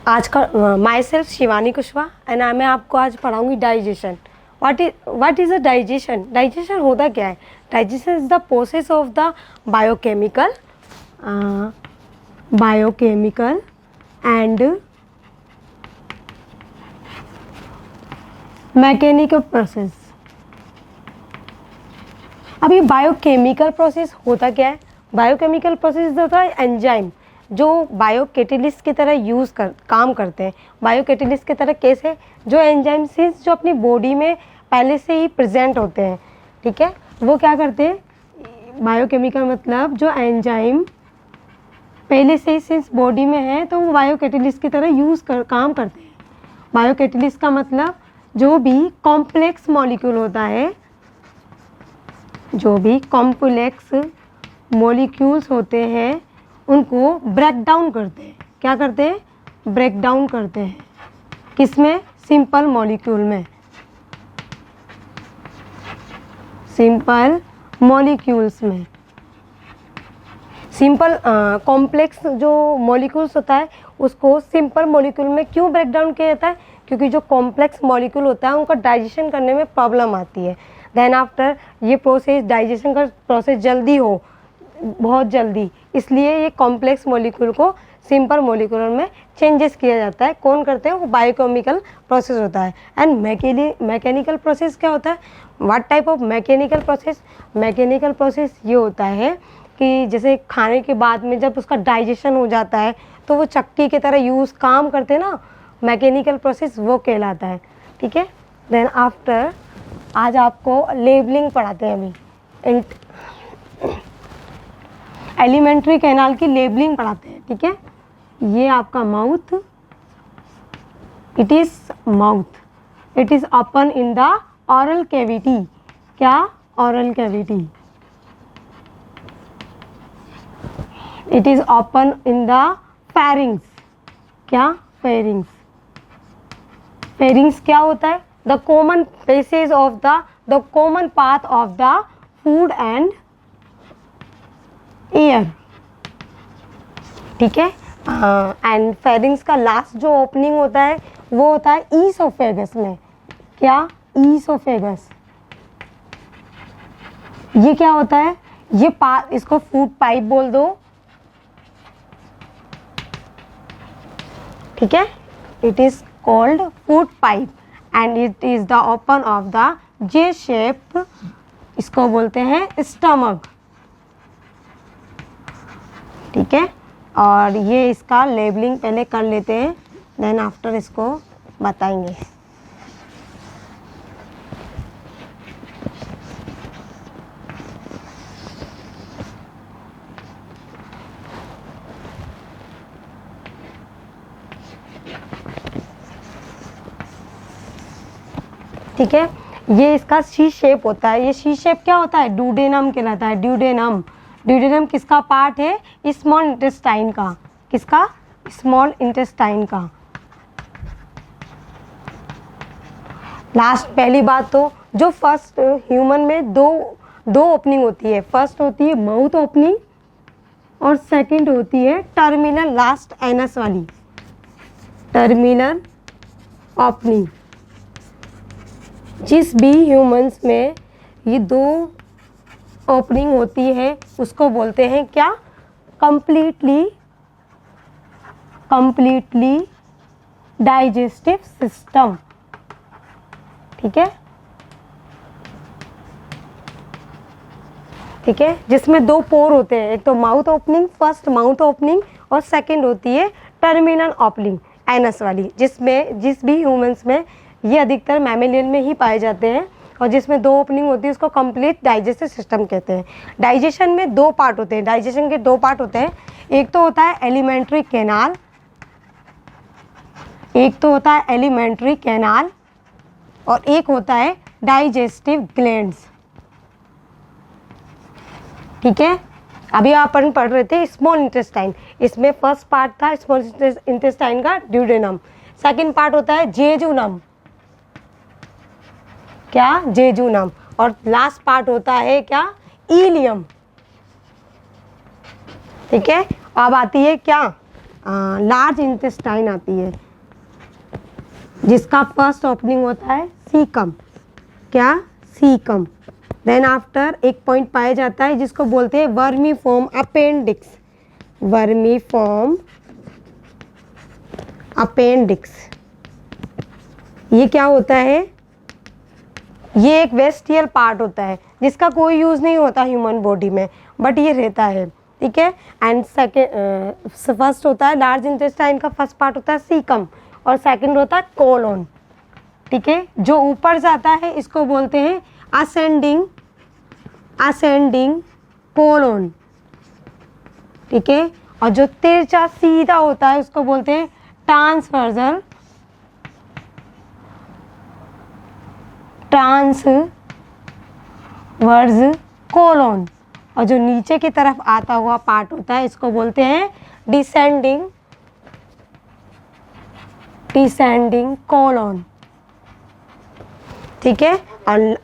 आज का myself Shivani Kushwaha and मैं आपको आज पढ़ाऊंगी digestion. What is a digestion? Digestion होता क्या है? Digestion is the process of the biochemical and mechanical process. अब ये बायोकेमिकल प्रोसेस होता क्या है? बायोकेमिकल प्रोसेस होता है एंजाइम जो बायोकैटेलिस्ट की तरह काम करते हैं। बायोकैटेलिस्ट की तरह कैसे? जो एंजाइम्स जो अपनी बॉडी में पहले से ही प्रेजेंट होते हैं, ठीक है, वो क्या करते हैं? बायोकेमिकल मतलब जो एंजाइम पहले से ही सिंस बॉडी में है तो वो बायोकैटेलिस्ट की तरह काम करते हैं। बायोकैटेलिस्ट का मतलब जो भी कॉम्प्लेक्स मॉलिक्यूल होता है, जो भी कॉम्प्लेक्स मॉलिक्यूल्स होते हैं उनको ब्रेक डाउन करते हैं। क्या करते हैं? ब्रेक डाउन करते हैं। किसमें? सिंपल मॉलिक्यूल में, सिंपल मॉलिक्यूल्स में। सिंपल कॉम्प्लेक्स जो मॉलिक्यूल्स होता है उसको सिंपल मॉलिक्यूल में क्यों ब्रेक डाउन किया जाता है? क्योंकि जो कॉम्प्लेक्स मॉलिक्यूल होता है उनका डाइजेशन करने में प्रॉब्लम आती है। देन आफ्टर ये प्रोसेस, डाइजेशन का प्रोसेस जल्दी हो, बहुत जल्दी, इसलिए ये कॉम्प्लेक्स मॉलिक्यूल को सिंपल मॉलिक्यूल में चेंजेस किया जाता है। कौन करते हैं? वो बायोकेमिकल प्रोसेस होता है। एंड मैकेनिकल प्रोसेस क्या होता है? What type of mechanical process? Mechanical process ये होता है कि जैसे खाने के बाद में जब उसका डाइजेशन हो जाता है तो वो चक्की की तरह काम करते हैं ना, मैकेनिकल प्रोसेस वो कहलाता है, ठीक है। देन आफ्टर आज आपको लेबलिंग पढ़ाते हैं। अभी एलिमेंट्री कैनाल की लेबलिंग पढ़ाते हैं, ठीक है। ये आपका mouth, it is open in the oral cavity. क्या? Oral cavity. It is open in the pharynx. क्या? फेरिंग्स। फेरिंग्स क्या होता है? The common passage of the common path of the food and air, ठीक है। एंड फेरिंग्स का last जो opening होता है वो होता है ईसोफेगस में। क्या? ईसोफेगस। ये क्या होता है? ये इसको फूड पाइप बोल दो, ठीक है। It is called food pipe and it is the open of the J shape, इसको बोलते हैं स्टमक, ठीक है। और ये इसका लेबलिंग पहले कर लेते हैं, देन आफ्टर इसको बताएंगे। ठीक है, ये इसका सी शेप होता है। ये सी शेप क्या होता है? ड्यूडेनम कहलाता है। ड्यूडेनम। ड्यूडेनम किसका पार्ट है? स्मॉल इंटेस्टाइन का। किसका? स्मॉल इंटेस्टाइन का। लास्ट पहली बात तो जो फर्स्ट ह्यूमन में दो ओपनिंग होती है। फर्स्ट होती है माउथ ओपनिंग और सेकंड होती है टर्मिनल लास्ट एनस वाली, टर्मिनल ओपनिंग। जिस भी ह्यूमंस में ये दो ओपनिंग होती है उसको बोलते हैं क्या? कंप्लीटली डाइजेस्टिव सिस्टम, ठीक है, ठीक है। जिसमें दो पोर होते हैं, एक तो mouth opening, first mouth opening, और सेकंड होती है टर्मिनल ओपनिंग एनस वाली, जिसमें जिस भी ह्यूमंस में ये अधिकतर मैमेलियन में ही पाए जाते हैं, और जिसमें दो ओपनिंग होती है उसको कंप्लीट डाइजेस्टिव सिस्टम कहते हैं। डाइजेशन में दो पार्ट होते हैं। डाइजेशन के दो पार्ट होते हैं। एक तो होता है एलिमेंट्री कैनाल, और एक होता है डाइजेस्टिव ग्लैंड्स, ठीक है। अभी अपन पढ़ रहे थे स्मॉल इंटेस्टाइन। इसमें फर्स्ट पार्ट था स्मॉल इंटेस्टाइन का ड्यूडेनम। सेकंड पार्ट होता है जेजुनम। क्या? जेजुनम। और लास्ट पार्ट होता है क्या? इलियम, ठीक है। अब आती है क्या? लार्ज इंटेस्टाइन आती है, जिसका फर्स्ट ओपनिंग होता है सीकम। क्या? सीकम। देन आफ्टर एक पॉइंट पाया जाता है जिसको बोलते हैं वर्मीफॉर्म अपेंडिक्स। वर्मीफॉर्म अपेंडिक्स, ये क्या होता है? ये एक वेस्टियल पार्ट होता है जिसका कोई यूज़ नहीं होता ह्यूमन बॉडी में, बट ये रहता है, ठीक है। एंड सेकेंड, फर्स्ट होता है लार्ज इंटेस्टाइन का फर्स्ट पार्ट होता है सीकम, और सेकंड होता है कोलोन, ठीक है। जो ऊपर जाता है इसको बोलते हैं असेंडिंग कोलोन, ठीक है। और जो तिरछा सीधा होता है उसको बोलते हैं ट्रांसवर्स कोलोन। और जो नीचे की तरफ आता हुआ पार्ट होता है इसको बोलते हैं डिसेंडिंग कोलोन, ठीक है। और